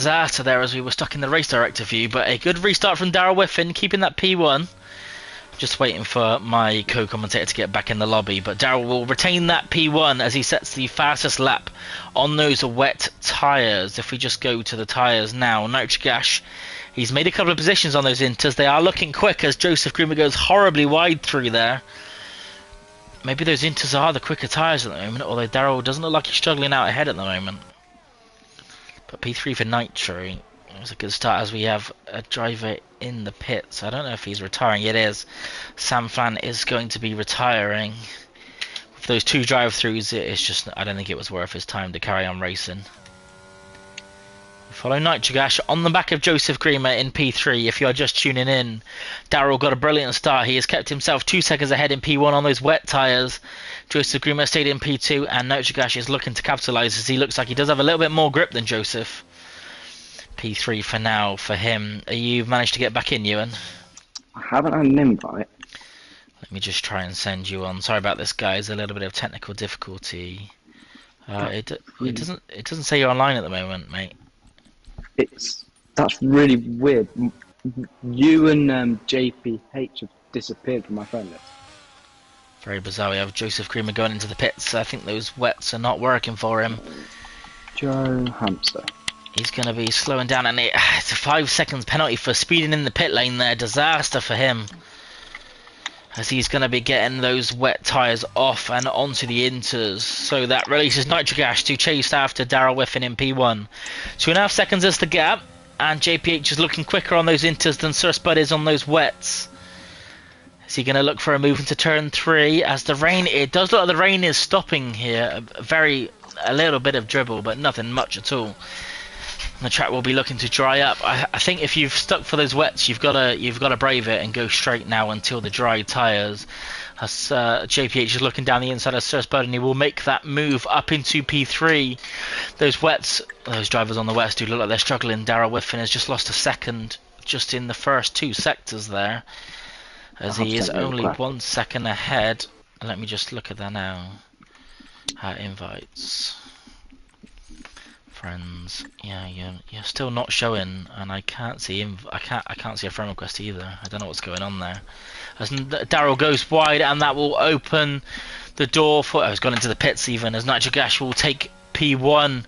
Disaster there as we were stuck in the race director view, but a good restart from Daryl Whiffen, keeping that P1. Just waiting for my co-commentator to get back in the lobby, but Daryl will retain that P1 as he sets the fastest lap on those wet tyres. If we just go to the tyres now, Nitrogash, he's made a couple of positions on those inters. They are looking quick as Joseph Groomer goes horribly wide through there. Maybe those inters are the quicker tyres at the moment, although Daryl doesn't look like he's struggling out ahead at the moment. But P3 for Nitro, it was a good start as we have a driver in the pits. I don't know if he's retiring. It is. Sam Flan is going to be retiring. With those two drive-throughs, it's just, I don't think it was worth his time to carry on racing. Follow Nitrogash on the back of Joseph Groomer in P3. If you are just tuning in, Daryl got a brilliant start. He has kept himself 2 seconds ahead in P1 on those wet tyres. Joseph Groomer stayed in P2, and Nitrogash is looking to capitalise as he looks like he does have a little bit more grip than Joseph. P3 for now for him. You've managed to get back in, Ewan? I haven't had an invite. Let me just try and send you on. Sorry about this, guys. A little bit of technical difficulty. It doesn't say you're online at the moment, mate. That's really weird. You and JPH have disappeared from my phone list. Very bizarre. We have Joseph Groomer going into the pits. I think those wets are not working for him. Joe Hamster. He's going to be slowing down, and it's a 5 seconds penalty for speeding in the pit lane there. Disaster for him, as he's going to be getting those wet tyres off and onto the inters. So that releases Nitrogash to chase after Daryl Whiffen in P1. 2.5 seconds is the gap, and JPH is looking quicker on those inters than Sir Spud is on those wets. Is he going to look for a move into turn 3 as the rain, it does look like the rain is stopping here. A little bit of dribble, but nothing much at all. And the track will be looking to dry up. I think if you've stuck for those wets, you've got to brave it and go straight now until the dry tyres. As JPH is looking down the inside of Sir Spud, and he will make that move up into P3. Those wets, those drivers on the wets do look like they're struggling. Daryl Whiffen has just lost a second just in the first 2 sectors there, as he is only 1 second ahead. Let me just look at that now. Invites. Friends, yeah, you're still not showing, and I can't see I can't see a friend request either. I don't know what's going on there. As Daryl goes wide, and that will open the door for. Oh, he's gone into the pits even. As Nitrogash will take P1.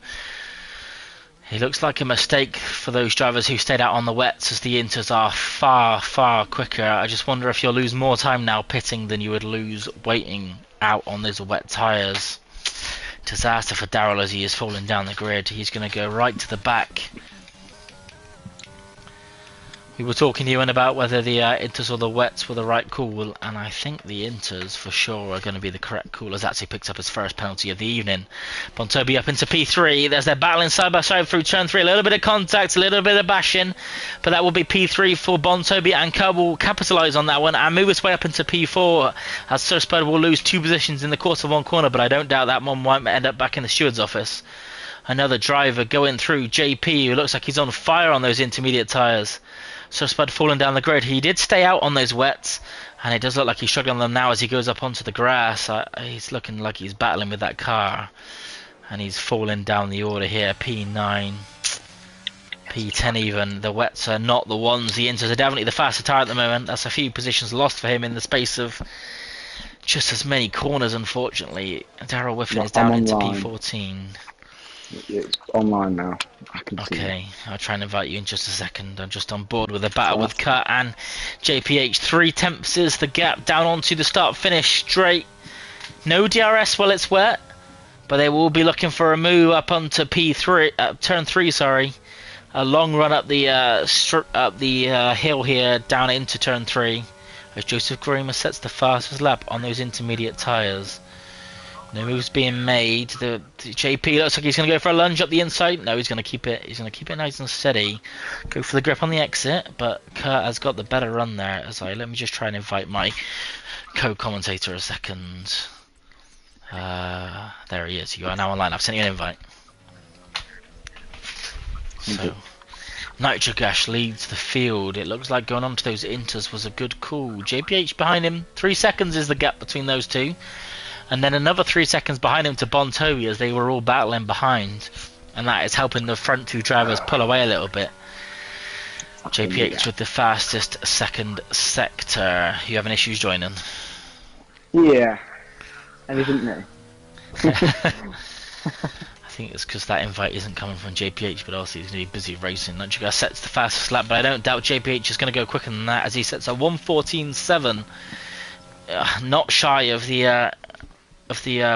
He looks like a mistake for those drivers who stayed out on the wets, as the inters are far quicker. I just wonder if you'll lose more time now pitting than you would lose waiting out on those wet tyres. Disaster for Daryl as he is falling down the grid. He's going to go right to the back. We were talking, Ewan, about whether the inters or the wets were the right call, and I think the inters for sure are going to be the correct call, as actually picks up his first penalty of the evening. Bontobi up into P3. There's their battling side by side through turn 3. A little bit of contact, a little bit of bashing, but that will be P3 for Bontobi, and Kerr will capitalise on that one and move his way up into P4, as Sir Spud will lose 2 positions in the course of 1 corner, but I don't doubt that one might end up back in the steward's office. Another driver going through, JP, who looks like he's on fire on those intermediate tyres. Sir Spud falling down the grid. He did stay out on those wets, and it does look like he's struggling on them now as he goes up onto the grass. He's looking like he's battling with that car, and he's falling down the order here. P9, P10 even. The wets are not the ones. The inters are definitely the faster tyre at the moment. That's a few positions lost for him in the space of just as many corners, unfortunately. Daryl Whiffen is down into P14. It's online now. Okay, I'll try and invite you in just a second. I'm just on board with a battle with Kurt and JPH. 3 tenths is the gap down onto the start-finish straight. No DRS while it's wet, but they will be looking for a move up onto P3, turn 3. Sorry, a long run up the hill here down into turn 3. As Joseph Groomer sets the fastest lap on those intermediate tyres. No moves being made. The JP looks like he's going to go for a lunge up the inside. No, he's going to keep it. He's going to keep it nice and steady. Go for the grip on the exit, but Kurt has got the better run there. Let me just try and invite my co-commentator a second. There he is. You are now online. I've sent you an invite. So, Nitrogash leads the field. It looks like going on to those inters was a good call. JPH behind him. 3 seconds is the gap between those two. And then another 3 seconds behind him to Bontobi, as they were all battling behind. and that is helping the front two drivers pull away a little bit. JPH with the fastest second sector. You having issues joining? Yeah, evidently. I think it's because that invite isn't coming from JPH, but also he's going to be busy racing. Nitro sets the fastest lap, but I don't doubt JPH is going to go quicker than that as he sets a 1:14.7, not shy of the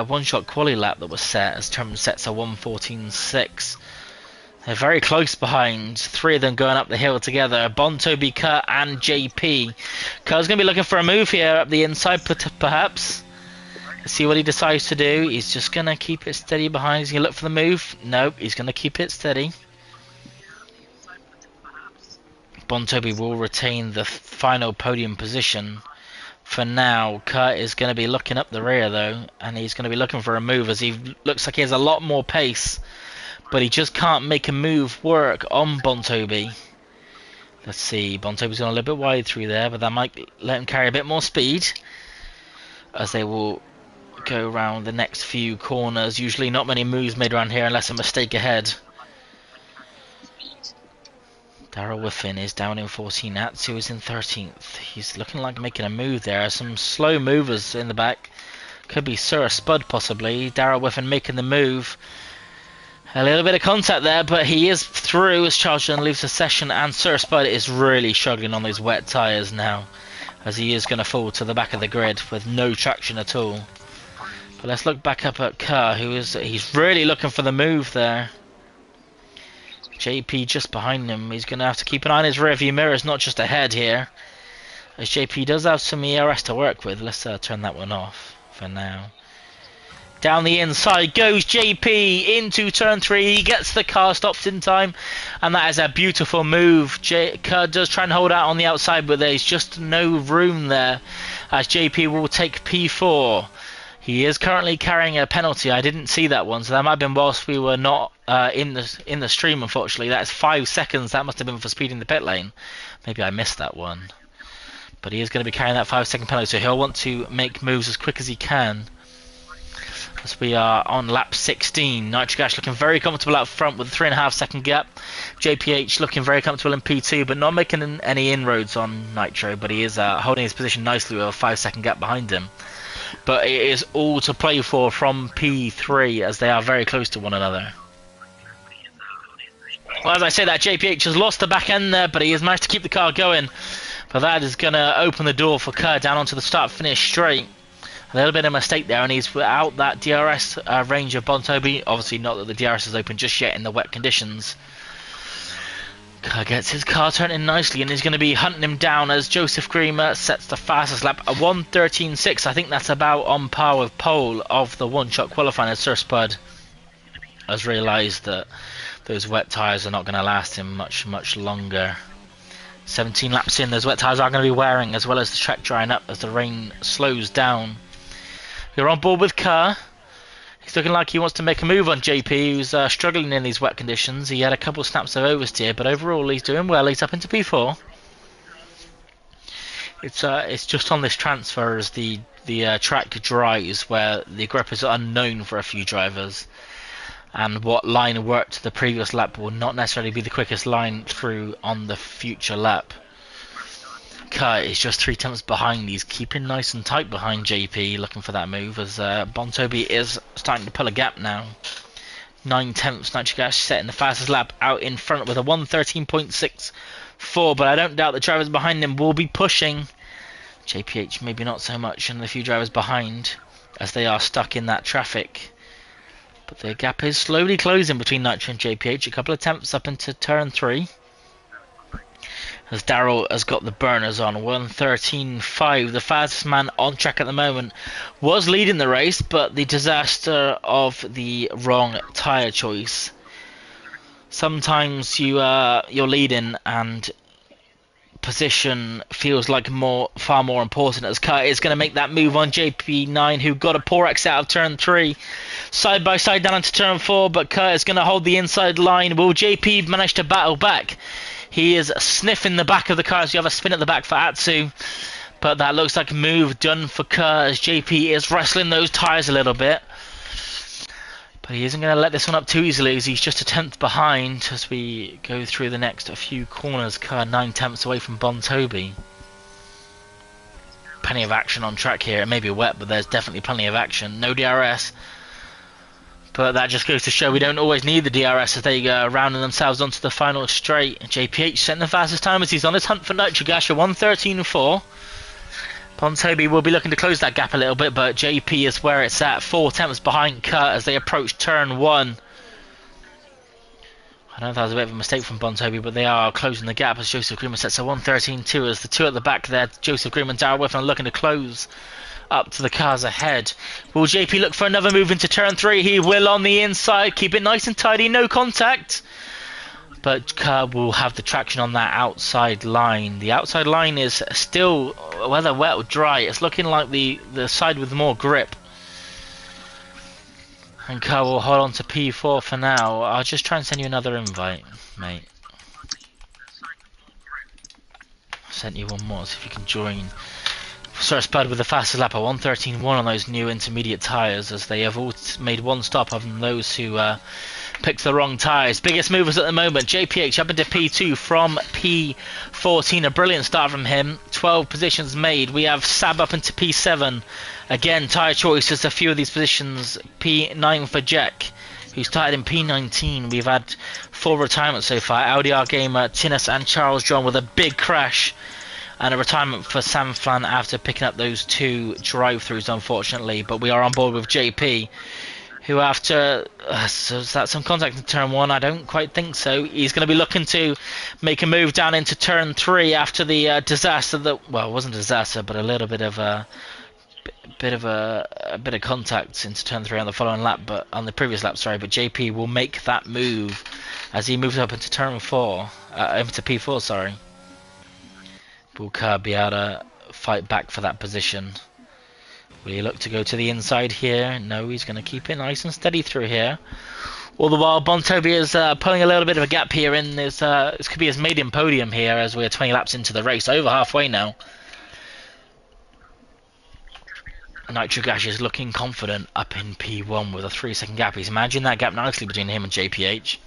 one-shot quali lap that was set, as Termin sets a 1:14.6. They're very close behind, three of them going up the hill together, Bontobi, Kurt and JP. Kurt's going to be looking for a move here up the inside, perhaps. Let's see what he decides to do. He's just going to keep it steady behind. He's going to look for the move. Nope, he's going to keep it steady. Bontobi will retain the final podium position. For now, Kurt is going to be looking up the rear though, and he's going to be looking for a move as he looks like he has a lot more pace, but he just can't make a move work on Bontobi. Let's see, Bontobi's gone a little bit wide through there, but that might let him carry a bit more speed as they will go around the next few corners. Usually not many moves made around here unless a mistake ahead. Daryl Whiffin is down in 14th. Atsu is in 13th. He's looking like making a move there. Some slow movers in the back. Could be Sir Spud possibly. Daryl Whiffin making the move. A little bit of contact there, but he is through as Charlton leaves the session, and Sir Spud is really struggling on those wet tyres now, as he is going to fall to the back of the grid with no traction at all. But let's look back up at Kerr, he's really looking for the move there. JP just behind him. He's going to have to keep an eye on his rearview mirrors, not just ahead here, as JP does have some ERS to work with. Let's turn that one off for now. Down the inside goes JP into turn 3. He gets the car stopped in time, and that is a beautiful move. Kerr does try and hold out on the outside, but there's just no room there as JP will take P4. He is currently carrying a penalty. I didn't see that one, so that might have been whilst we were not in the stream, unfortunately. That is 5 seconds. That must have been for speeding the pit lane. Maybe I missed that one. But he is going to be carrying that 5-second penalty, so he'll want to make moves as quick as he can. As we are on lap 16, Nitrogash looking very comfortable out front with a 3.5-second gap. JPH looking very comfortable in P2, but not making any inroads on Nitro, but he is holding his position nicely with a 5-second gap behind him. But it is all to play for from P3 as they are very close to one another. Well, as I say that, JPH has lost the back end there, but he has managed to keep the car going. But that is going to open the door for Kerr down onto the start-finish straight. A little bit of a mistake there, and he's without that DRS range of Bontobi. Obviously not that the DRS is open just yet in the wet conditions. Kerr gets his car turning nicely, and he's going to be hunting him down as Joseph Greener sets the fastest lap, a 1:13.6. I think that's about on par with pole of the one-shot qualifying, as Sir Spud has realised that those wet tyres are not going to last him much longer. 17 laps in, those wet tyres are going to be wearing, as well as the track drying up as the rain slows down. You're on board with Kerr. He's looking like he wants to make a move on JP, who's struggling in these wet conditions. He had a couple of snaps of oversteer, but overall he's doing well. He's up into P4. It's just on this transfer as the track dries, where the grip is unknown for a few drivers, and what line worked the previous lap will not necessarily be the quickest line through on the future lap. Kerr is just 3 tenths behind. He's keeping nice and tight behind JP, looking for that move, as Bontobi is starting to pull a gap now. 9 tenths, Nitrogash setting the fastest lap out in front with a 1:13.64, but I don't doubt the drivers behind him will be pushing. JPH maybe not so much, and the few drivers behind as they are stuck in that traffic. But the gap is slowly closing between Nitro and JPH, a couple of tenths up into turn 3. As Daryl has got the burners on, 1:13.5, the fastest man on track at the moment, was leading the race, but the disaster of the wrong tyre choice. Sometimes you're leading and position feels like far more important, as Kerr is going to make that move on JP9, who got a poor exit out of turn 3. Side by side down into turn 4, but Kerr is going to hold the inside line. Will JP manage to battle back? He is sniffing the back of the car as you have a spin at the back for Atsu. But that looks like a move done for Kerr as JP is wrestling those tyres a little bit. But he isn't going to let this one up too easily, as he's just a tenth behind as we go through the next few corners. Kerr 9 tenths away from Bontobi. Plenty of action on track here. It may be wet, but there's definitely plenty of action. No DRS. But that just goes to show we don't always need the DRS as they go rounding themselves onto the final straight. JPH setting the fastest time as he's on his hunt for Nitrogash at 1:13.4. Bontobi will be looking to close that gap a little bit, but JP is where it's at. 4 tenths behind Kurt as they approach turn 1. I know that was a bit of a mistake from Bontobi, but they are closing the gap as Joseph Greenman sets a 1:13.2 as the two at the back there, Joseph Greenman, Darrell Whiffen, are looking to close up to the cars ahead. Will JP look for another move into turn 3? He will on the inside. Keep it nice and tidy, no contact. But Kerr will have the traction on that outside line. The outside line is still, whether wet or dry, it's looking like the side with more grip. And Kerr will hold on to P4 for now. I'll just try and send you another invite, mate. I sent you one more, so if you can join. Sir Spud with the fastest lap at 1:13.1 on those new intermediate tyres, as they have all made one stop other than those who picked the wrong tyres. Biggest movers at the moment, JPH up into P2 from P14. A brilliant start from him. 12 positions made. We have Sab up into P7. Again, tyre choices, a few of these positions. P9 for Jack, who started in P19. We've had 4 retirements so far. Audi R Gamer, Tinnis and Charles John with a big crash. And a retirement for Sam Flan after picking up those 2 drive-throughs, unfortunately. But we are on board with JP, who after so is that some contact in turn 1? I don't quite think so. He's going to be looking to make a move down into turn 3 after the disaster that, well, it wasn't a disaster, but a little bit of a bit of contact into turn 3 on the following lap, but on the previous lap, sorry. But JP will make that move as he moves up into turn 4, into P4, sorry. Will Kerr be able to fight back for that position? Will he look to go to the inside here? No, he's going to keep it nice and steady through here. All the while, Bontobi is pulling a little bit of a gap here in this. This could be his maiden podium here as we're 20 laps into the race, over halfway now. Nitrogash is looking confident up in P1 with a 3-second gap. He's managing that gap nicely between him and JPH.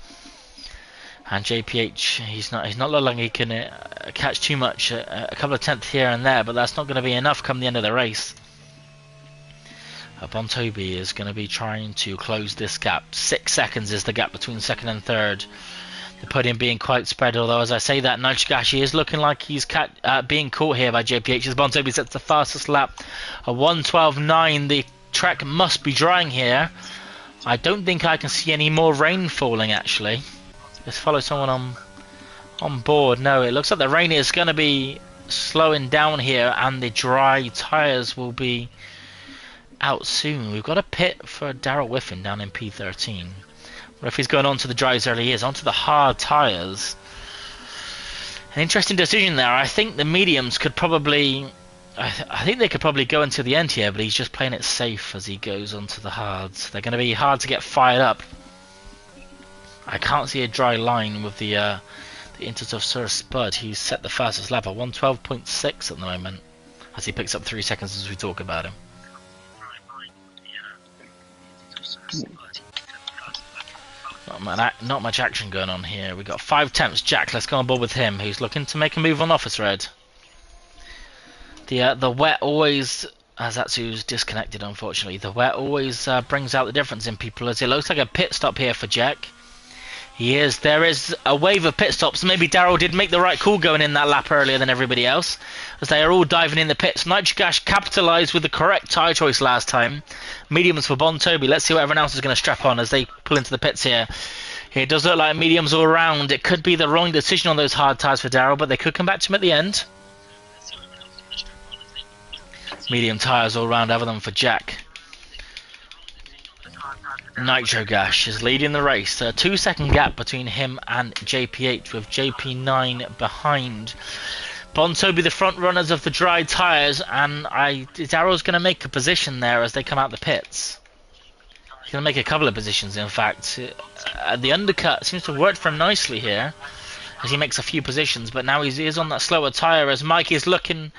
And JPH, he's not looking like he can catch too much, a couple of tenths here and there, but that's not going to be enough come the end of the race. Bontobi is going to be trying to close this gap. 6 seconds is the gap between second and third. The podium being quite spread, although as I say that, Nitrogashi is looking like he's being caught here by JPH as Bontobi sets the fastest lap. A 1:12.9. The track must be drying here. I don't think I can see any more rain falling actually. Let's follow someone on board. No, it looks like the rain is going to be slowing down here and the dry tyres will be out soon. We've got a pit for Darrell Whiffen down in P13. What if he's going on to the dry as early he is, onto the hard tyres? An interesting decision there. I think the mediums could probably... I think they could probably go until the end here, but he's just playing it safe as he goes onto the hards. They're going to be hard to get fired up. I can't see a dry line with the Inters of Sir Spud. He's set the fastest lap at 1:12.6 at the moment, as he picks up 3 seconds as we talk about him. Not much action going on here. We've got 5 tenths. Jack, let's go on board with him, who's looking to make a move on Office Red. The wet always... Zatsu's disconnected, unfortunately. The wet always brings out the difference in people, as it looks like a pit stop here for Jack. There is a wave of pit stops. Maybe Darrell did make the right call going in that lap earlier than everybody else, as they are all diving in the pits. Nitrogash capitalised with the correct tyre choice last time. Mediums for Bontobi. Let's see what everyone else is going to strap on as they pull into the pits here. It does look like mediums all around. It could be the wrong decision on those hard tyres for Darrell, but they could come back to him at the end. Medium tyres all round, other than for Jack. Nitrogash is leading the race. A 2-second gap between him and JPH, with JP9 behind. Bontobi the front runners of the dry tyres, and Darrell's going to make a position there as they come out the pits. He's going to make a couple of positions, in fact. The undercut seems to have worked for him nicely here, as he makes a few positions, but now he is on that slower tyre as Mike is looking...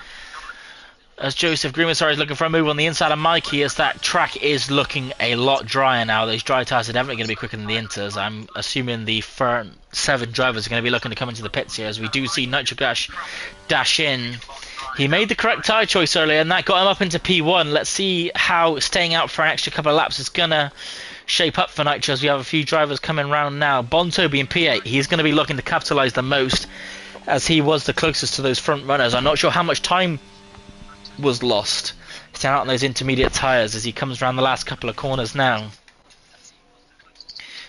as Joseph Grimassar is looking for a move on the inside of Mikey, as that track is looking a lot drier now. Those dry tyres are definitely going to be quicker than the inters. I'm assuming the front 7 drivers are going to be looking to come into the pits here, as we do see Nitrogash dash in. He made the correct tyre choice earlier, and that got him up into P1. Let's see how staying out for an extra couple of laps is going to shape up for Nitro, as we have a few drivers coming round now. Bontobi in P8, he's going to be looking to capitalise the most, as he was the closest to those front runners. I'm not sure how much time was lost down out on those intermediate tyres as he comes around the last couple of corners now.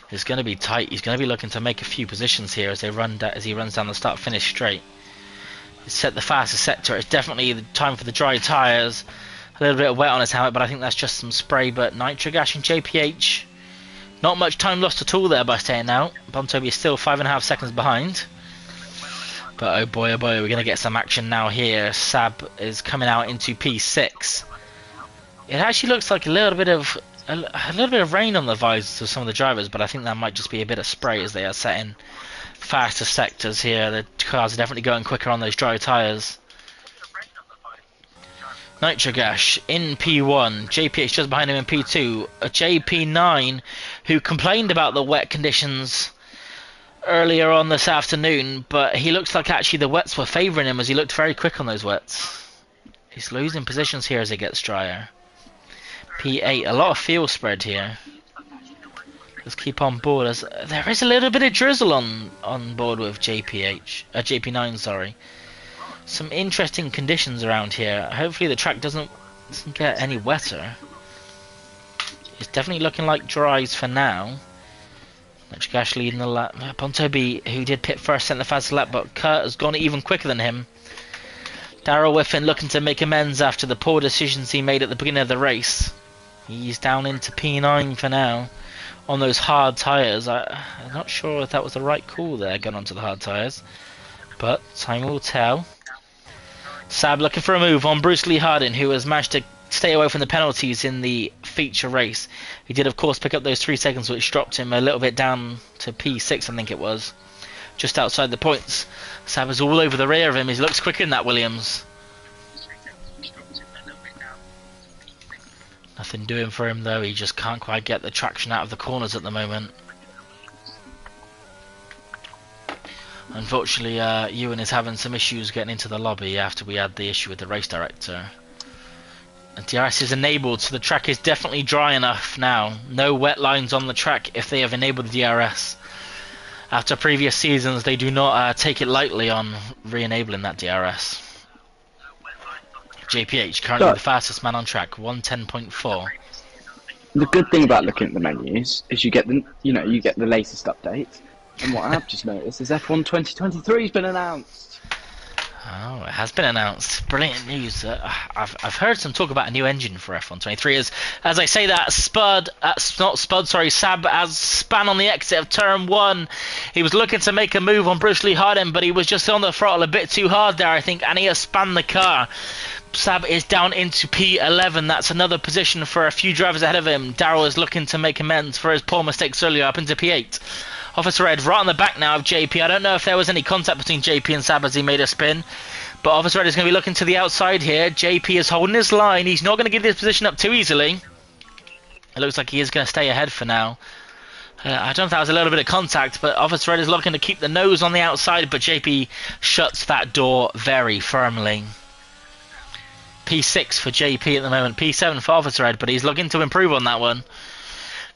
It's going to be tight. He's going to be looking to make a few positions here as he runs down the start-finish straight. He's set the fastest sector. It's definitely the time for the dry tyres. A little bit of wet on his helmet, but I think that's just some spray. But Nitrogash and JPH, not much time lost at all there by staying out. Bontobi is still 5.5 seconds behind. But oh boy, we're going to get some action now here. Sab is coming out into P6. It actually looks like a little bit of rain on the visors of some of the drivers, but I think that might just be a bit of spray as they are setting faster sectors here. The cars are definitely going quicker on those dry tyres. Nitrogash in P1, JPH just behind him in P2. A JP9 who complained about the wet conditions earlier on this afternoon, but he looks like actually the wets were favouring him as he looked very quick on those wets. He's losing positions here as it gets drier. P8, a lot of fuel spread here. Let's keep on board as there is a little bit of drizzle on board with JP9, sorry. Some interesting conditions around here. Hopefully the track doesn't get any wetter. It's definitely looking like dries for now. Nitrogash leading the lap. Bontobi, who did pit first, sent the fastest lap, but Kurt has gone even quicker than him. Darryl Whiffen looking to make amends after the poor decisions he made at the beginning of the race. He's down into P9 for now on those hard tyres. I'm not sure if that was the right call there, going onto the hard tyres, but time will tell. Sab looking for a move on Bruce Lee Hardin, who has managed to stay away from the penalties in the feature race. He did of course pick up those 3 seconds, which dropped him a little bit down to P6, I think it was, just outside the points. Sab is all over the rear of him. He looks quicker than that Williams. Nothing doing for him though. He just can't quite get the traction out of the corners at the moment. Unfortunately, Ewan is having some issues getting into the lobby after we had the issue with the race director. And DRS is enabled, so the track is definitely dry enough now. No wet lines on the track if they have enabled the DRS. After previous seasons, they do not take it lightly on re-enabling that DRS. JPH, currently the fastest man on track, 1:10.4. The good thing about looking at the menus is you get the latest updates. And what I've just noticed is F1 2023 has been announced. Oh, it has been announced. Brilliant news. I've heard some talk about a new engine for F1 23. As I say that, Sab as span on the exit of turn 1. He was looking to make a move on Bruce Lee Hardin, but he was just on the throttle a bit too hard there, I think, and he has spanned the car. Sab is down into P11. That's another position for a few drivers ahead of him. Darryl is looking to make amends for his poor mistakes earlier, up into P8. Officer Red right on the back now of JP. I don't know if there was any contact between JP and Sab as he made a spin, but Officer Red is going to be looking to the outside here. JP is holding his line. He's not going to give this position up too easily. It looks like he is going to stay ahead for now. I don't know if that was a little bit of contact, but Officer Red is looking to keep the nose on the outside, but JP shuts that door very firmly. P6 for JP at the moment, P7 for Officer Red, but he's looking to improve on that one.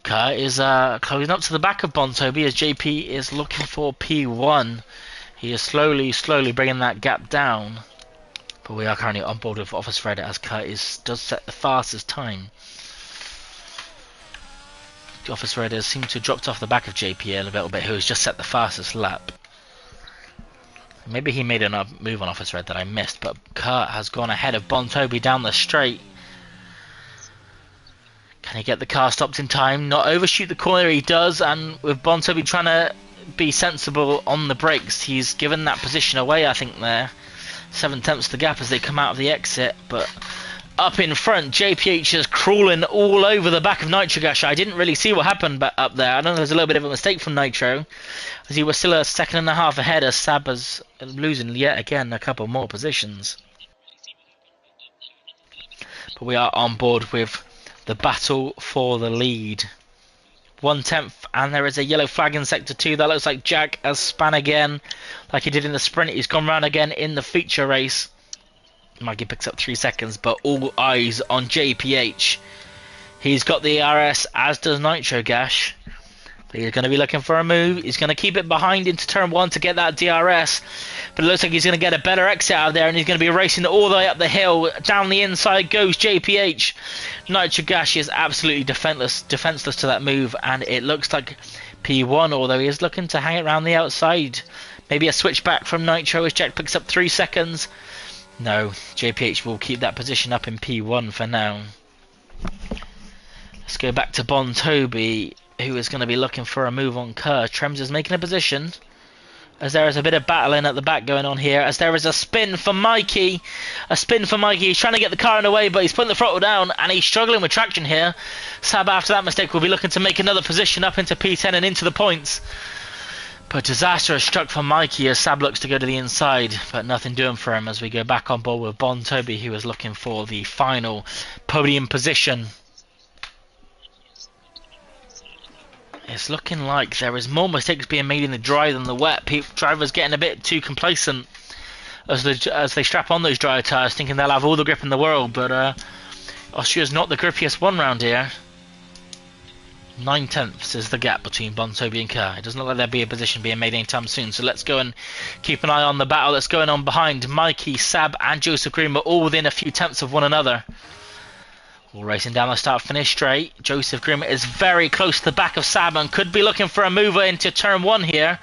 Kurt is closing up to the back of Bontobi as JP is looking for P1. He is slowly bringing that gap down, but we are currently on board with Officer Red as Kurt does set the fastest time. The Officer Red has seemed to have dropped off the back of JP a little bit, who has just set the fastest lap. Maybe he made a move on Officer Red that I missed, but Kurt has gone ahead of Bontobi down the straight. Can he get the car stopped in time? Not overshoot the corner, he does, and with Bontobi trying to be sensible on the brakes, he's given that position away, I think, there. 7/10 the gap as they come out of the exit, but up in front, JPH is crawling all over the back of Nitrogash. I didn't really see what happened up there. I know there's a little bit of a mistake from Nitro, as he was still a second and a half ahead as Sab is losing yet again a couple more positions. But we are on board with the battle for the lead. 1/10, and there is a yellow flag in sector 2. That looks like Jack has spun again, like he did in the sprint. He's gone round again in the feature race. Mikey picks up 3 seconds, but all eyes on JPH. He's got the RS, as does Nitro Gash. He's going to be looking for a move. He's going to keep it behind into turn 1 to get that DRS. But it looks like he's going to get a better exit out of there, and he's going to be racing all the way up the hill. Down the inside goes JPH. Nitro Gash is absolutely defenseless to that move, and it looks like P1, although he is looking to hang it around the outside. Maybe a switch back from Nitro as Jack picks up 3 seconds. No, JPH will keep that position up in P1 for now. Let's go back to Bon Toby, who is going to be looking for a move on Kerr. Trems is making a position, as there is a bit of battling at the back going on here, as there is a spin for Mikey. A spin for Mikey. He's trying to get the car in the way, but he's putting the throttle down, and he's struggling with traction here. Sab, after that mistake, will be looking to make another position up into P10 and into the points. But disaster has struck for Mikey as Sab looks to go to the inside, but nothing doing for him as we go back on board with Bon Toby, who is looking for the final podium position. It's looking like there is more mistakes being made in the dry than the wet. Drivers getting a bit too complacent as they strap on those dry tyres, thinking they'll have all the grip in the world. But Austria's not the grippiest one round here. 9/10 is the gap between Bon Toby and Kerr. It doesn't look like there'll be a position being made anytime soon. So let's go and keep an eye on the battle that's going on behind. Mikey, Sab and Joseph Green are all within a few tenths of one another. All racing down the start-finish straight. Joseph Grimm is very close to the back of Sab and could be looking for a mover into turn 1 here.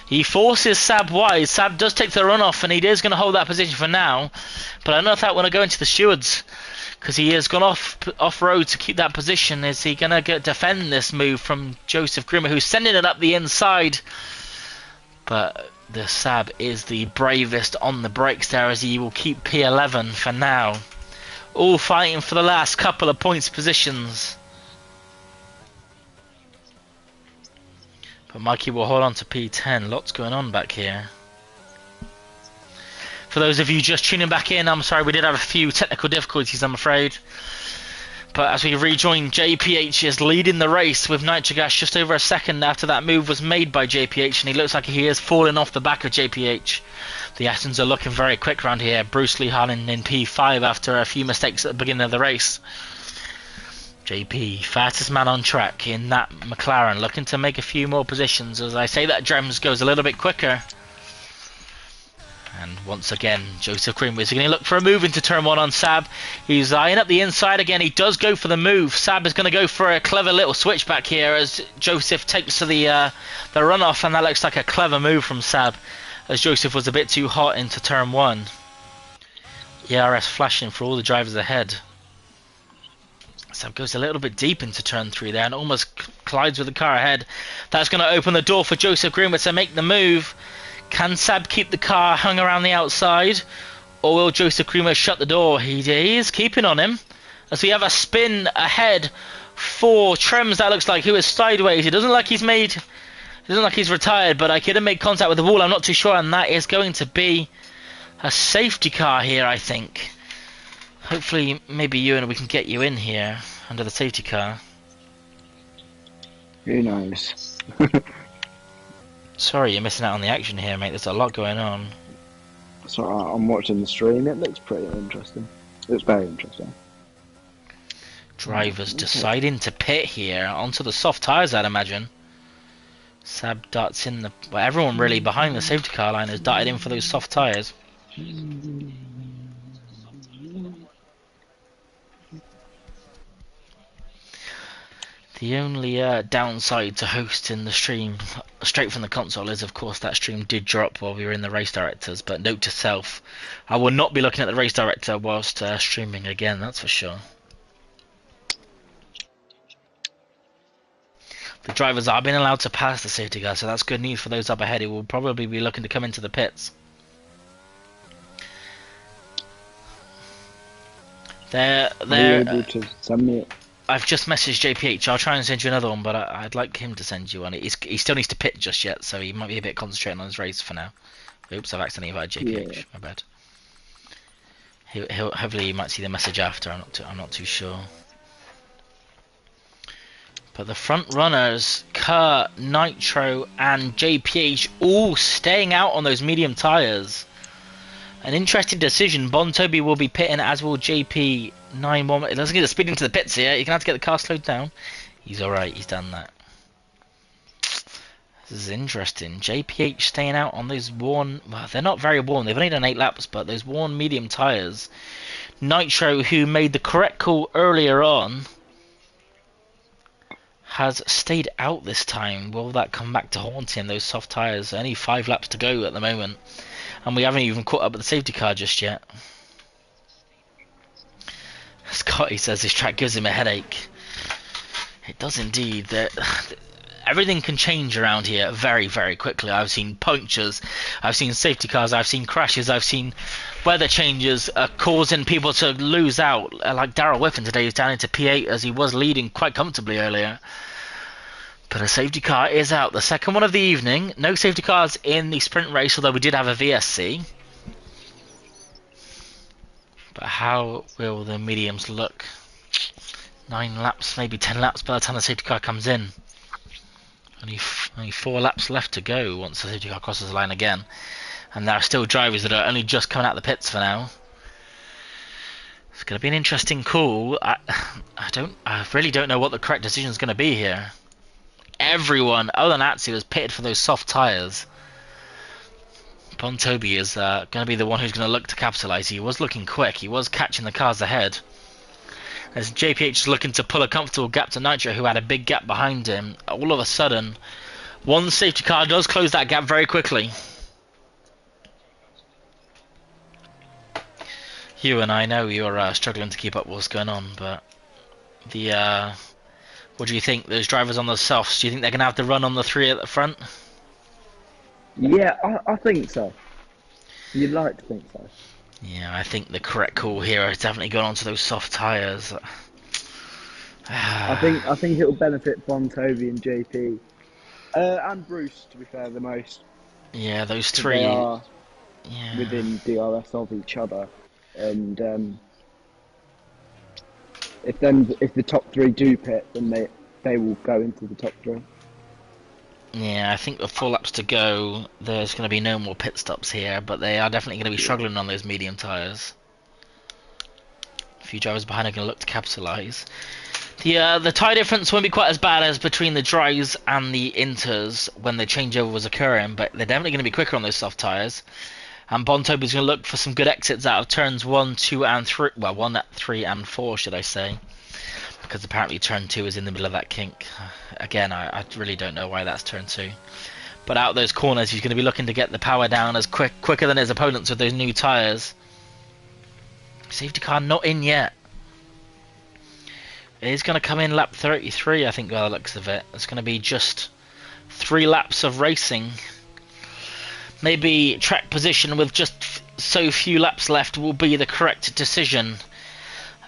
He forces Sab wide. Sab does take the runoff, and he is going to hold that position for now. But I don't know if that want to go into the stewards, because he has gone off-road to keep that position. Is he going to defend this move from Joseph Grimmer, who's sending it up the inside? But the Sab is the bravest on the brakes there, as he will keep P11 for now. All fighting for the last couple of points positions. But Mikey will hold on to P10. Lots going on back here. For those of you just tuning back in, I'm sorry, we did have a few technical difficulties, I'm afraid. But as we rejoin, JPH is leading the race with Nitro Gash just over a second after that move was made by JPH, and he looks like he is falling off the back of JPH. The Astons are looking very quick around here. Bruce Lee Harlan in P5 after a few mistakes at the beginning of the race. JP, fastest man on track in that McLaren, looking to make a few more positions. As I say, that Drems goes a little bit quicker. And once again, Joseph Green is going to look for a move into turn 1 on Sab. He's eyeing up the inside again. He does go for the move. Sab is going to go for a clever little switchback here as Joseph takes to the runoff, and that looks like a clever move from Sab, as Joseph was a bit too hot into turn 1. ERS flashing for all the drivers ahead. Sab goes a little bit deep into turn 3 there and almost collides with the car ahead. That's going to open the door for Joseph Greenwood to make the move. Can Sab keep the car hung around the outside, or will Joseph Greenwood shut the door? He is keeping on him, as we have a spin ahead for Trems, that looks like, who is sideways. It doesn't look like he's retired, but I could have made contact with the wall, I'm not too sure, and that is going to be a safety car here, I think. Hopefully, maybe you and we can get you in here under the safety car. Who knows? Sorry, you're missing out on the action here, mate. There's a lot going on. It's alright, I'm watching the stream. It looks pretty interesting. It's very interesting. Drivers deciding to pit here onto the soft tyres, I'd imagine. Sab darts in the... Well, everyone really behind the safety car line has darted in for those soft tyres. The only downside to hosting the stream straight from the console is, of course, that stream did drop while we were in the race directors. But note to self, I will not be looking at the race director whilst streaming again, that's for sure. The drivers are being allowed to pass the safety car, so that's good news for those up ahead who will probably be looking to come into the pits. They're able to send me it? I've just messaged JPH. I'll try and send you another one, but I'd like him to send you one. He still needs to pit just yet, so he might be a bit concentrating on his race for now. Oops, I've accidentally invited JPH. Yeah. My bad. He'll hopefully you might see the message after. I'm not too sure. But the front runners, Kurt, Nitro, and JPH all staying out on those medium tyres. An interesting decision. Bon Toby will be pitting, as will JP 91. Let's get the speed into the pits here. You're gonna have to get the car slowed down. He's alright, he's done that. This is interesting. JPH staying out on those worn, well, they're not very worn, they've only done 8 laps, but those worn medium tyres. Nitro, who made the correct call earlier on, has stayed out this time. Will that come back to haunt him, those soft tyres? Only 5 laps to go at the moment, and we haven't even caught up with the safety car just yet. Scotty says this track gives him a headache. It does indeed. Everything can change around here very, very quickly. I've seen punctures, I've seen safety cars, I've seen crashes, I've seen weather changes causing people to lose out. Like Darrell Whiffen today is down into P8 as he was leading quite comfortably earlier. But a safety car is out. The second one of the evening. No safety cars in the sprint race, although we did have a VSC. But how will the mediums look? 9 laps, maybe 10 laps by the time the safety car comes in. Only 4 laps left to go once the safety car crosses the line again. And there are still drivers that are only just coming out the pits for now. It's going to be an interesting call. I really don't know what the correct decision is going to be here. Everyone, other than Atsu, has pitted for those soft tyres. Bon Toby is going to be the one who's going to look to capitalise. He was looking quick. He was catching the cars ahead. As JPH is looking to pull a comfortable gap to Nitro, who had a big gap behind him. All of a sudden, one safety car does close that gap very quickly. You and I know you're struggling to keep up with what's going on, but what do you think? Those drivers on the softs, do you think they're going to have to run on the 3 at the front? Yeah, I think so. You'd like to think so. Yeah, I think the correct call here is definitely going on to those soft tyres. I think it'll benefit Bon Toby and JP. And Bruce, to be fair, the most. Yeah, those 3. They are within DRS of each other. And if the top 3 do pit, then they will go into the top 3. Yeah, I think with 4 laps to go, there's going to be no more pit stops here, but they are definitely going to be struggling on those medium tyres. A few drivers behind are going to look to capitalise. The tyre difference won't be quite as bad as between the dries and the inters when the changeover was occurring, but they're definitely going to be quicker on those soft tyres. And Bon Toby's going to look for some good exits out of turns 1, 2 and 3, well 1, 3 and 4 should I say. Because apparently turn 2 is in the middle of that kink. Again, I really don't know why that's turn 2. But out those corners, he's going to be looking to get the power down as quicker than his opponents with those new tyres. Safety car not in yet. It is going to come in lap 33, I think, by the looks of it. It's going to be just 3 laps of racing. Maybe track position with just so few laps left will be the correct decision.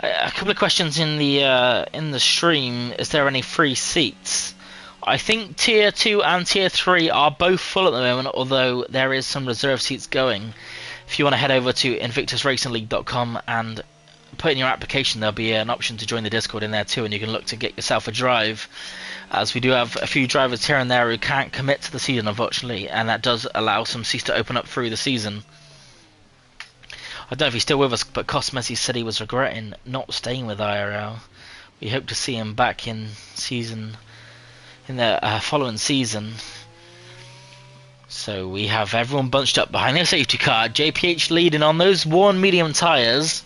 A couple of questions in the stream. Is there any free seats? I think tier 2 and tier 3 are both full at the moment, although there is some reserve seats going. If you want to head over to InvictusRacingLeague.com and put in your application, there'll be an option to join the Discord in there too, and you can look to get yourself a drive, as we do have a few drivers here and there who can't commit to the season, unfortunately, and that does allow some seats to open up through the season. I don't know if he's still with us, but Cosmesi said he was regretting not staying with IRL. We hope to see him back in the following season. So we have everyone bunched up behind their safety car. JPH leading on those worn medium tyres.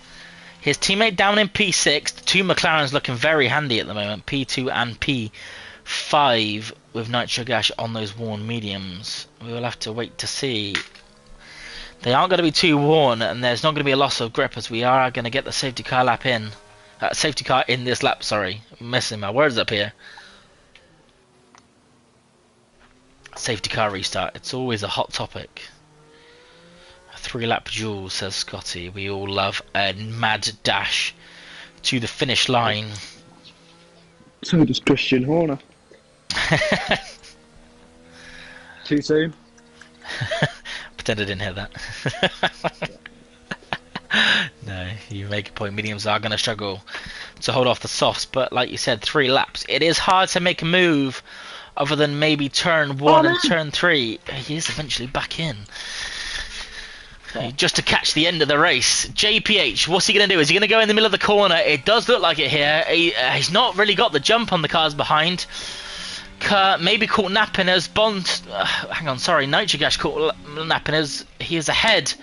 His teammate down in P6. The 2 McLarens looking very handy at the moment. P2 and P5 with Nitro Gas on those worn mediums. We will have to wait to see. They aren't going to be too worn, and there's not going to be a loss of grip, as we are going to get the safety car lap in. Safety car in this lap, sorry. I'm messing my words up here. Safety car restart. It's always a hot topic. A 3-lap duel, says Scotty. We all love a mad dash to the finish line. So does Christian Horner. Too soon? Pretend I didn't hear that. No. You make a point. Mediums are going to struggle to hold off the softs, but like you said, 3 laps. It is hard to make a move other than maybe turn 1 and turn 3. He is eventually back in. Just to catch the end of the race. JPH, what's he going to do? Is he going to go in the middle of the corner? It does look like it here. He's not really got the jump on the cars behind. Maybe caught napping as Nitrogash caught napping as he is ahead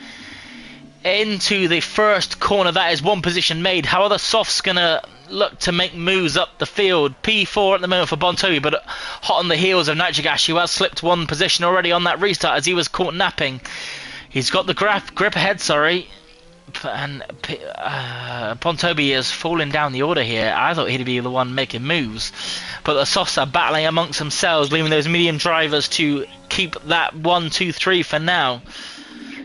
into the first corner. That is one position made. How are the softs going to look to make moves up the field? P4 at the moment for Bontobi, but hot on the heels of Nitrogash, who has slipped one position already on that restart as he was caught napping. He's got the grip ahead, and Bontobi is falling down the order here. I thought he'd be the one making moves, but the softs are battling amongst themselves, leaving those medium drivers to keep that 1, 2, 3 for now.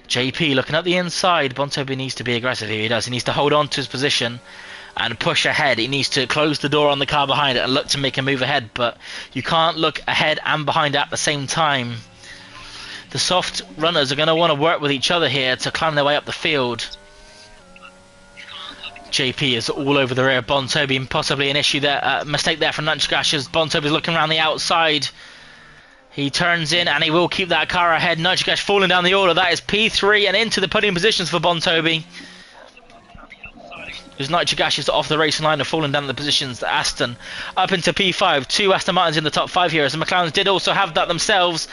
JP looking at the inside. Bontobi needs to be aggressive here. He does. He needs to hold on to his position and push ahead. He needs to close the door on the car behind it and look to make a move ahead, but you can't look ahead and behind at the same time. The soft runners are going to want to work with each other here to climb their way up the field. JP is all over the rear of Bontobi, and possibly an issue there, mistake there from Nitrogash as Bontobi is looking around the outside. He turns in and he will keep that car ahead. Nitrogash falling down the order. That is P3 and into the podium positions for Bontobi. As Nitrogash is off the racing line and falling down the positions. Aston up into P5. 2 Aston Martins in the top 5 here, as the McLarens did also have that themselves.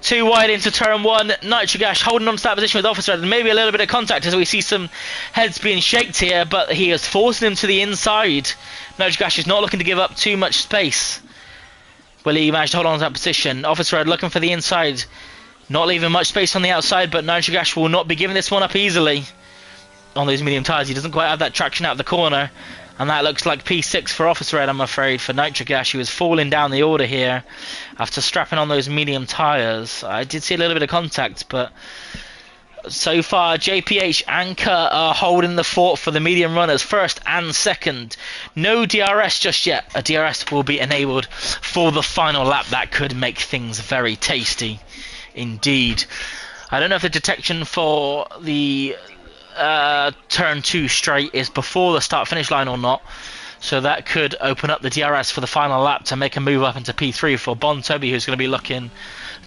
2 wide into turn 1. Nitrogash holding on to that position with Officer and maybe a little bit of contact as we see some heads being shaked here, but he is forcing him to the inside. Nitrogash is not looking to give up too much space. Will he manage to hold on to that position? Officer looking for the inside, not leaving much space on the outside, but Nitrogash will not be giving this one up easily. On those medium tyres, he doesn't quite have that traction out of the corner, and that looks like P6 for Officer Ed, I'm afraid, for Nitrogash, who is falling down the order here after strapping on those medium tyres. I did see a little bit of contact, but so far JPH and Kurt are holding the fort for the medium runners, first and second. No DRS just yet. A DRS will be enabled for the final lap. That could make things very tasty indeed. I don't know if the detection for the turn 2 straight is before the start finish line or not, so that could open up the DRS for the final lap to make a move up into P3 for Bontobi, who's going to be looking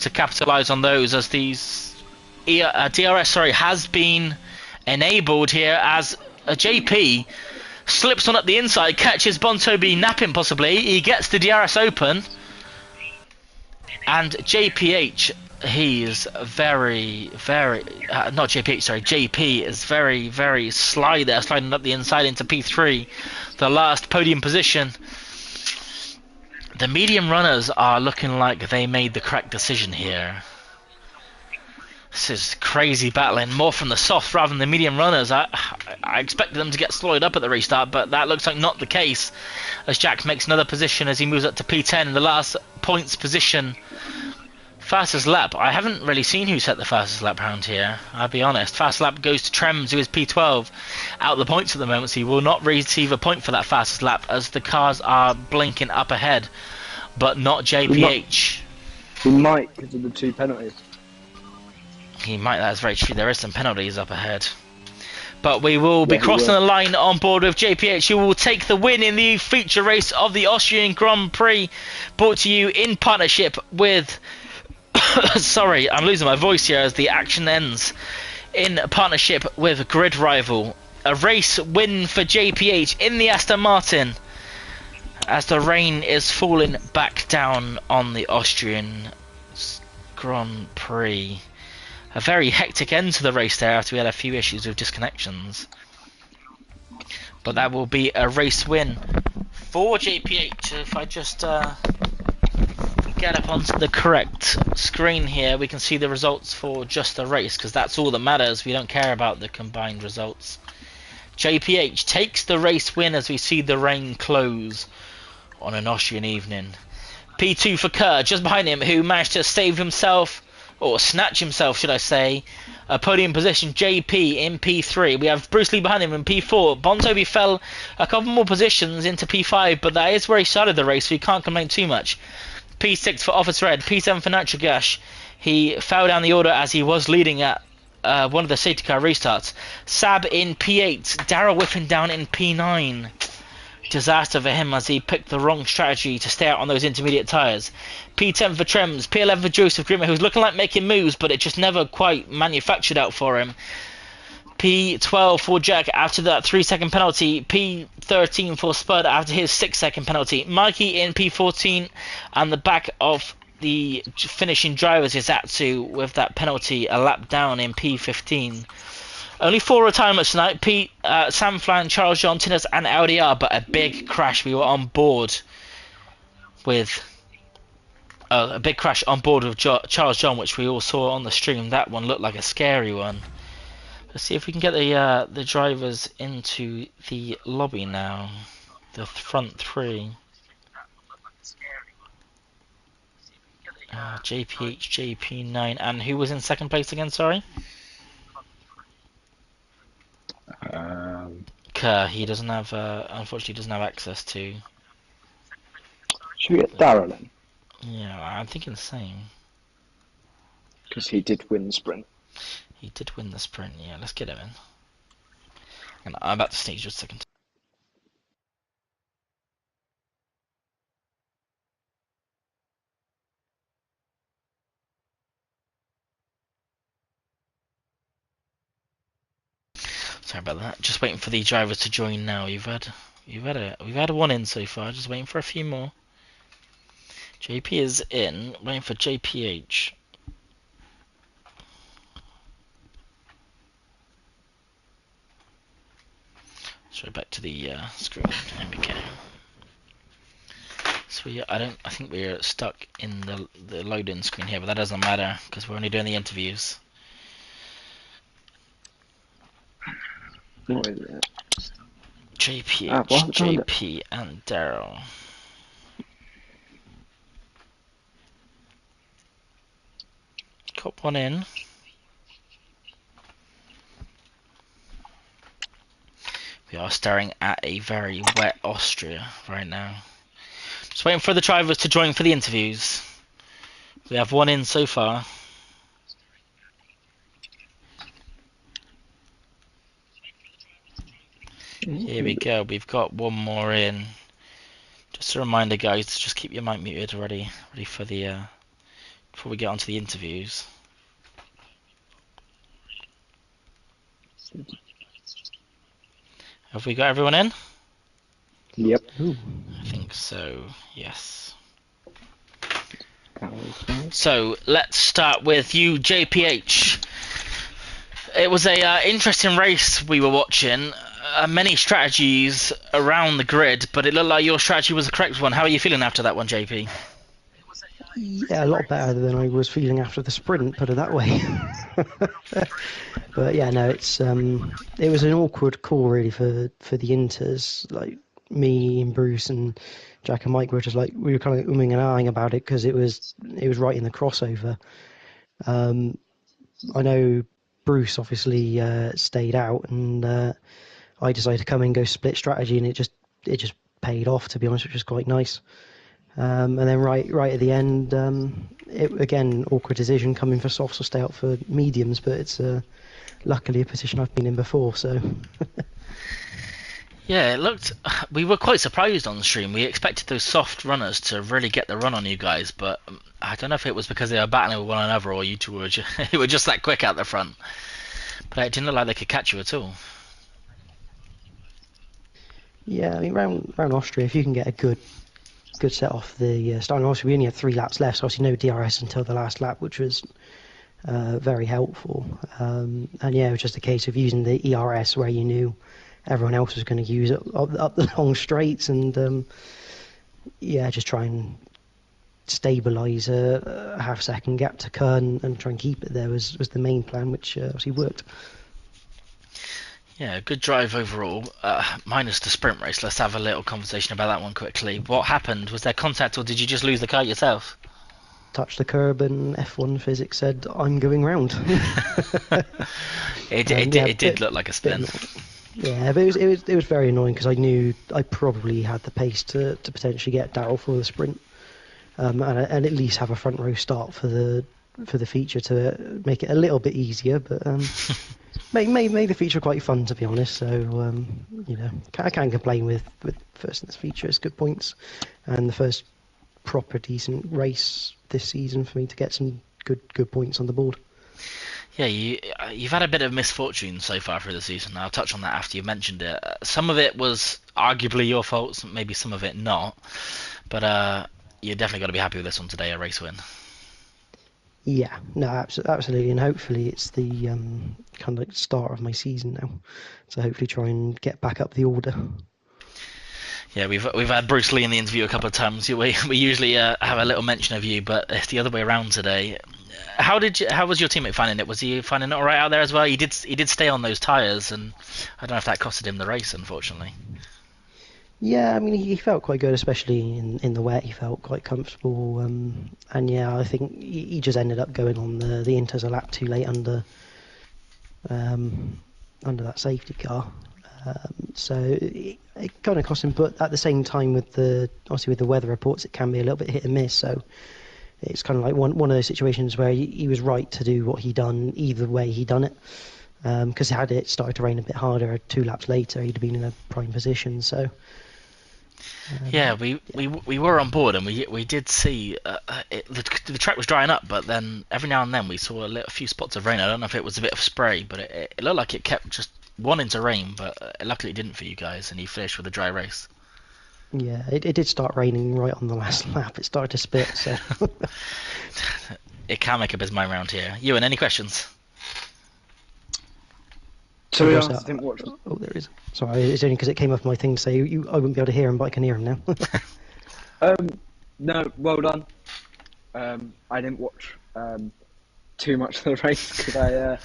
to capitalise on those as these DRS has been enabled here as a JP slips on up the inside, catches Bontobi napping possibly. He gets the DRS open, and JPH, he is very not JPH, sorry, JP is very sly there, sliding up the inside into P3, the last podium position. The medium runners are looking like they made the correct decision here. This is crazy battling, more from the soft rather than the medium runners. I expected them to get slowed up at the restart, but that looks like not the case, as Jack makes another position as he moves up to P10 in the last points position. Fastest lap, I haven't really seen who set the fastest lap around here, I'll be honest. Fast lap goes to Trems, who is P12, out the points at the moment, so he will not receive a point for that fastest lap as the cars are blinking up ahead, but not JPH. He might because of the 2 penalties. He might, that's very true, there is some penalties up ahead. But we will be crossing the line on board with JPH, who will take the win in the feature race of the Austrian Grand Prix, brought to you in partnership with sorry, I'm losing my voice here as the action ends. In partnership with Grid Rival. A race win for JPH in the Aston Martin as the rain is falling back down on the Austrian Grand Prix. A very hectic end to the race there after we had a few issues with disconnections. But that will be a race win for JPH. If I just get up onto the correct screen here, we can see the results for just the race, because that's all that matters. We don't care about the combined results. JPH takes the race win as we see the rain close on an Austrian evening. P2 for Kerr, just behind him, who managed to save himself, or snatch himself should I say, a podium position. JP in P3. We have Bruce Lee behind him in P4. Bontobi fell a couple more positions into P5, but that is where he started the race, so you can't complain too much. P6 for Officer Ed, P7 for Nitrogash. He fell down the order as he was leading at one of the safety car restarts. Sab in P8, Darrell whipping down in P9. Disaster for him as he picked the wrong strategy to stay out on those intermediate tyres. P10 for Trems, P11 for Joseph Grimmer, who's looking like making moves, but it just never quite manufactured out for him. P12 for Jack after that 3-second penalty. P13 for Spud after his 6-second penalty. Mikey in P14, and the back of the finishing drivers is Atsu with that penalty a lap down in P15. Only 4 retirements tonight. Sam Flan, Charles John, Tinners and LDR, but a big crash. We were on board with a big crash on board with Charles John, which we all saw on the stream. That one looked like a scary one. Let's see if we can get the drivers into the lobby now. The front 3. JPH, JP9, and who was in second place again? Sorry. Kerr, he doesn't have, unfortunately, doesn't have access to. Should we get Darrell in? Yeah, I'm thinking the same. Because he did win the sprint. He did win the sprint. Yeah, let's get him in. And I'm about to sneeze just a second. Sorry about that. Just waiting for the drivers to join now. We've had one in so far. Just waiting for a few more. JP is in. Waiting for JPH. Sorry, back to the screen. There we go. So I think we're stuck in the load-in screen here, but that doesn't matter because we're only doing the interviews. What is it? JPH, JP, and Darrell. Got one in. We are staring at a very wet Austria right now. Just waiting for the drivers to join for the interviews. We have one in so far. Here we go, we've got one more in. Just a reminder, guys, to just keep your mic muted ready for the before we get onto the interviews. Have we got everyone in? Yep. I think so, yes. So let's start with you, JPH. It was a interesting race we were watching. Many strategies around the grid, but it looked like your strategy was the correct one. How are you feeling after that one, JP? Yeah, a lot better than I was feeling after the sprint, put it that way. But yeah, no, it was an awkward call really for the Inters. Like me and Bruce and Jack and Mike were just like, we were kind of umming and ahhing about it because it was right in the crossover. I know Bruce obviously stayed out, and I decided to come in and go split strategy, and it just paid off, to be honest, which was quite nice. And then right at the end, it again awkward decision coming for softs or stay out for mediums, but it's luckily a position I've been in before, so. Yeah, it looked. We were quite surprised on the stream. We expected those soft runners to really get the run on you guys, but I don't know if it was because they were battling with one another or you two were you were just that quick out the front. But it didn't look like they could catch you at all. Yeah, I mean, round Austria, if you can get a good set off the starting. Obviously, we only had 3 laps left, so obviously no DRS until the last lap, which was very helpful. And yeah, it was just a case of using the ERS where you knew everyone else was going to use it up the long straights, and yeah, just try and stabilise a half-second gap to Kerr and try and keep it there was the main plan, which obviously worked. Yeah, good drive overall, minus the sprint race. Let's have a little conversation about that one quickly. What happened? Was there contact or did you just lose the car yourself? Touched the curb and F1 physics said, I'm going round. It did look like a spin. Yeah, but it was very annoying because I knew I probably had the pace to potentially get Darrell for the sprint, and at least have a front row start for the for the feature to make it a little bit easier, but made the feature quite fun, to be honest. So you know, I can't complain with first in this feature. It's good points, and the first proper decent race this season for me to get some good points on the board. Yeah, you've had a bit of misfortune so far through the season. I'll touch on that after you mentioned it. Some of it was arguably your fault, maybe some of it not. But you're definitely got to be happy with this one today, a race win. Yeah, no, absolutely, and hopefully it's the kind of like start of my season now. So hopefully try and get back up the order. Yeah, we've had Bruce Lee in the interview a couple of times. We usually have a little mention of you, but it's the other way around today. How was your teammate finding it? Was he finding it all right out there as well? He did stay on those tyres, and I don't know if that costed him the race, unfortunately. Yeah, I mean he felt quite good, especially in the wet. He felt quite comfortable, and yeah, I think he just ended up going on the Inters a lap too late under that safety car. So it kind of cost him, but at the same time, obviously with the weather reports, it can be a little bit hit and miss. So it's kind of like one of those situations where he was right to do what he done either way he done it. Because had it started to rain a bit harder 2 laps later, he'd have been in a prime position. So yeah, we were on board, and we did see the track was drying up, but then every now and then we saw a few spots of rain. I don't know if it was a bit of spray, but it looked like it kept just wanting to rain, but luckily it didn't for you guys, and you finished with a dry race. Yeah, it did start raining right on the last lap. It started to spit, so it can make up his mind around here. Ewan, any questions? To be honest, I didn't watch. Oh, there is. Sorry, it's only because it came off my thing to say I wouldn't be able to hear him, but I can hear him now. No, well done. I didn't watch too much of the race because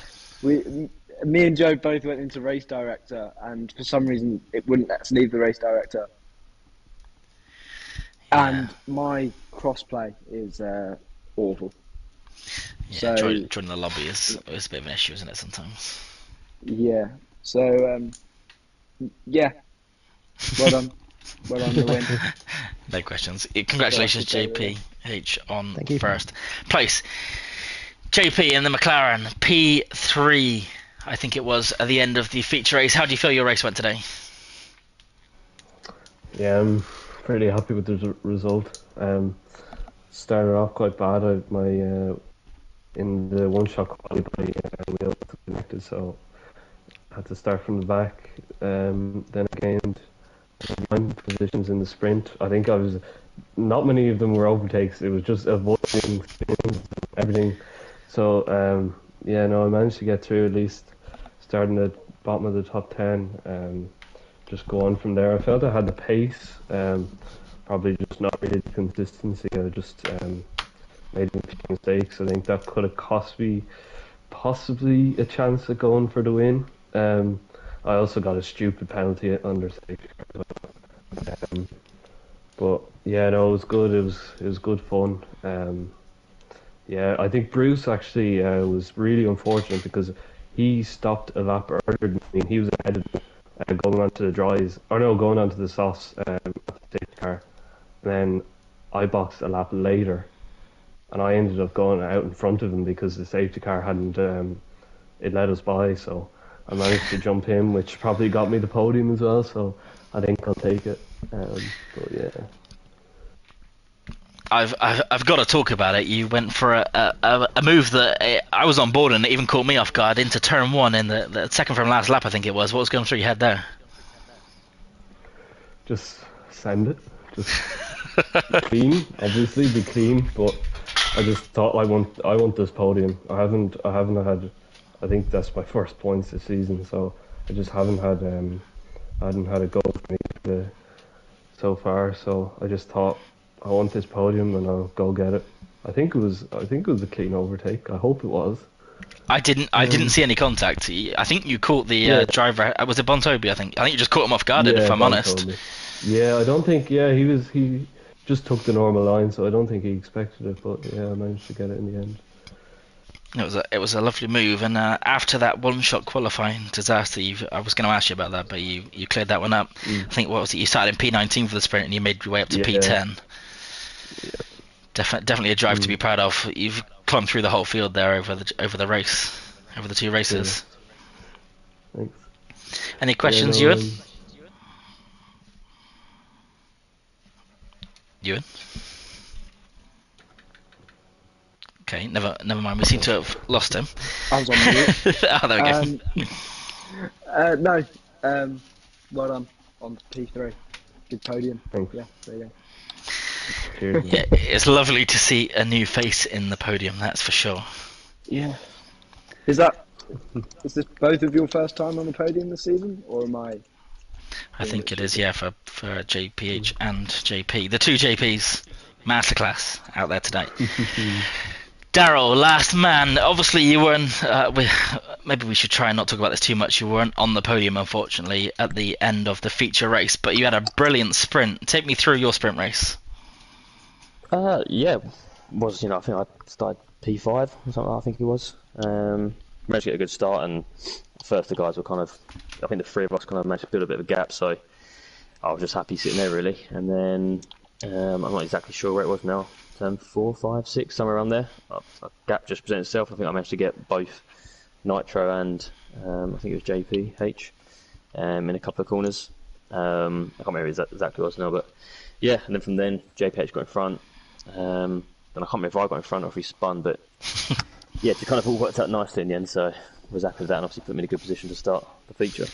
me and Joe both went into race director, and for some reason it wouldn't let us leave the race director. Yeah. And my crossplay is awful. Yeah, So joining the lobby is a bit of an issue, isn't it, sometimes? yeah. So yeah. Well done. Well done, the win. No questions. Congratulations, JPH, on first place. JP in the McLaren P3, I think it was, at the end of the feature race. How do you feel your race went today? Yeah, I'm pretty happy with the result. Started off quite bad. In the one-shot quality, my wheel was connected, so I had to start from the back. Then I gained 9 positions in the sprint. I think not many of them were overtakes. It was just avoiding spins and everything. So yeah, no, I managed to get through at least, starting at the bottom of the top 10. Just go on from there. I felt I had the pace, probably just not really the consistency. I just made a few mistakes. I think that could have cost me possibly a chance at going for the win. I also got a stupid penalty under safety car as well. But yeah, no, it was good. It was good fun. Yeah, I think Bruce actually was really unfortunate because he stopped a lap earlier than me. He was ahead of me. Going on to the dries, or no, going on to the softs, safety car. And then I boxed a lap later, and I ended up going out in front of him because the safety car hadn't, it let us by, so I managed to jump him, which probably got me the podium as well, so I think I'll take it. But yeah. I've got to talk about it. You went for a move that I was on board, and it even caught me off guard into turn 1 in the second from last lap, I think it was. What was going through your head there? Just send it. Just clean, obviously be clean, but I just thought I want this podium. I haven't had. I think that's my first points this season, so I just haven't had a go for me so far. So I just thought, I want this podium and I'll go get it. I think it was a clean overtake. I hope it was. I didn't see any contact. I think you caught the driver. Was it Bontobi? I think you just caught him off guard. If I'm honest. Yeah, I don't think. Yeah, he just took the normal line, so I don't think he expected it. But yeah, I managed to get it in the end. It was a lovely move, and after that one-shot qualifying disaster, I was going to ask you about that, but you cleared that one up. I think what was it? You started in P19 for the sprint, and you made your way up to P10. Yeah. Definitely a drive to be proud of. You've climbed through the whole field there over the race, over the two races. Yeah. Thanks. Any questions, Yeah, no, Ewan? Ewan? Okay, never mind. We seem to have lost him. I was on mute. Oh, there we go. No. Well done on P3. Good podium. Thanks. Yeah, there you go. Cheers. Yeah, it's lovely to see a new face in the podium. That's for sure. Yeah. Is this both of your first time on the podium this season, or am I? I think it is, yeah, for JPH and JP. The two JPs, masterclass out there tonight. Daryl, last man. Obviously, you weren't. Maybe we should try and not talk about this too much. You weren't on the podium, unfortunately, at the end of the feature race, but you had a brilliant sprint. Take me through your sprint race. Yeah, I think I started P5 or something. I think it was. Managed to get a good start, and first the guys were I think the three of us kind of managed to build a bit of a gap. So I was just happy sitting there really, and then I'm not exactly sure where it was now. Turn 4, 5, 6, somewhere around there. A gap just presented itself. I think I managed to get both Nitro and I think it was JPH in a couple of corners. I can't remember exactly what it was now, but yeah. And then from then, JPH got in front. Then I can't remember if I got in front or if he spun, but yeah, it kind of all worked out nicely in the end. So I was happy with that, and obviously put me in a good position to start the feature.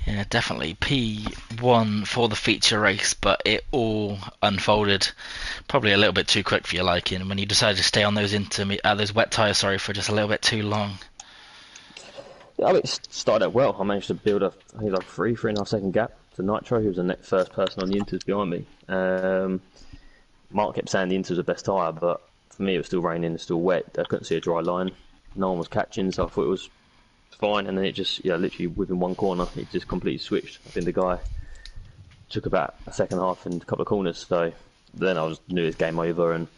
Yeah, definitely P1 for the feature race, but it all unfolded probably a little bit too quick for your liking when you decided to stay on those those wet tyres, for just a little bit too long. Yeah, I mean, it started out well. I managed to build a 3.5 second gap to Nitro, who was the first person on the inters behind me. Mark kept saying the inters were the best tyre, but for me it was still raining, it's still wet. I couldn't see a dry line. No one was catching, so I thought it was fine. And then it just, literally within one corner, it just completely switched. I think the guy took about a second half in a couple of corners, so then I knew it was game over and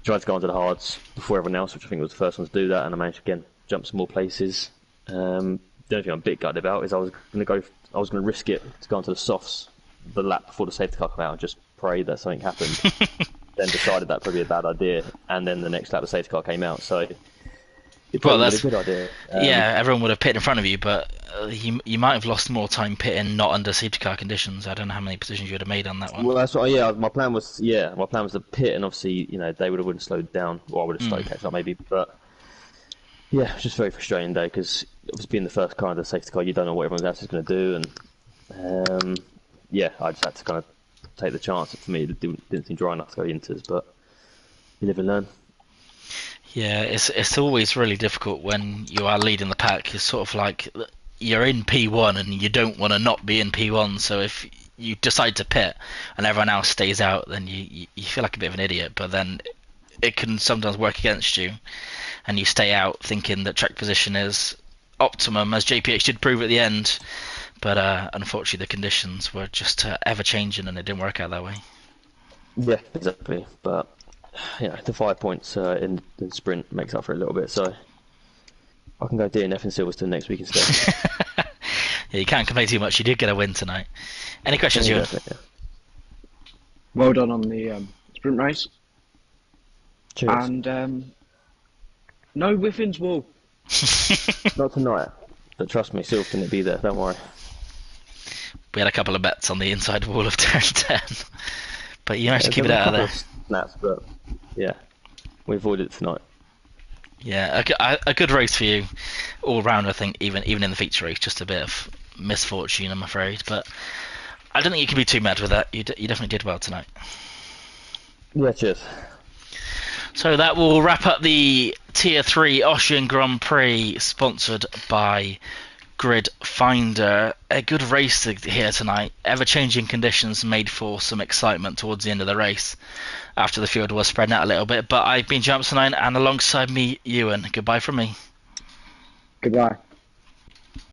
tried to go onto the hards before everyone else, which I think was the first one to do that, and I managed to again jump some more places. The only thing I'm a bit gutted about is I was going to risk it to go onto the softs the lap before the safety car came out and just pray that something happened. Then decided that probably a bad idea, and then the next lap the safety car came out, so it probably was a good idea. Yeah, everyone would have pitted in front of you, but you might have lost more time pitting not under safety car conditions. I don't know how many positions you would have made on that one. Well, that's what. Yeah, my plan was to pit, and obviously they would have slowed down, or I would have slowed catch up maybe. But yeah, it was just a very frustrating day because obviously being the first car in the safety car, you don't know what everyone else is going to do, and I just had to kind of take the chance. For me, it didn't seem dry enough to go inters, but you live and learn. Yeah, it's always really difficult when you are leading the pack. It's sort of like you're in P1 and you don't want to not be in P1. So if you decide to pit and everyone else stays out, then you feel like a bit of an idiot. But then it can sometimes work against you, and you stay out thinking that track position is optimum, as JPH did prove at the end. But unfortunately, the conditions were just ever changing, and it didn't work out that way. Yeah, exactly. But the 5 points in the sprint makes up for it a little bit, so I can go DNF in Silverstone next week instead. Yeah, you can't complain too much. You did get a win tonight. Any questions, Ewan? Yeah. Well done on the sprint race. Cheers. And no Whiffins wall. Not tonight, but trust me, Silverstone will be there. Don't worry. We had a couple of bets on the inside wall of turn 10, but you managed to keep it out of there. Snaps, but yeah, we avoided it tonight. Yeah, a good race for you all round. I think even in the feature race, just a bit of misfortune, I'm afraid. But I don't think you can be too mad with that. You definitely did well tonight. Yeah, cheers. So that will wrap up the Tier 3 Austrian Grand Prix, sponsored by Grid Finder. A good race here tonight. Ever-changing conditions made for some excitement towards the end of the race after the field was spreading out a little bit. But I've been Jumps tonight, and alongside me, Ewan. Goodbye from me. Goodbye.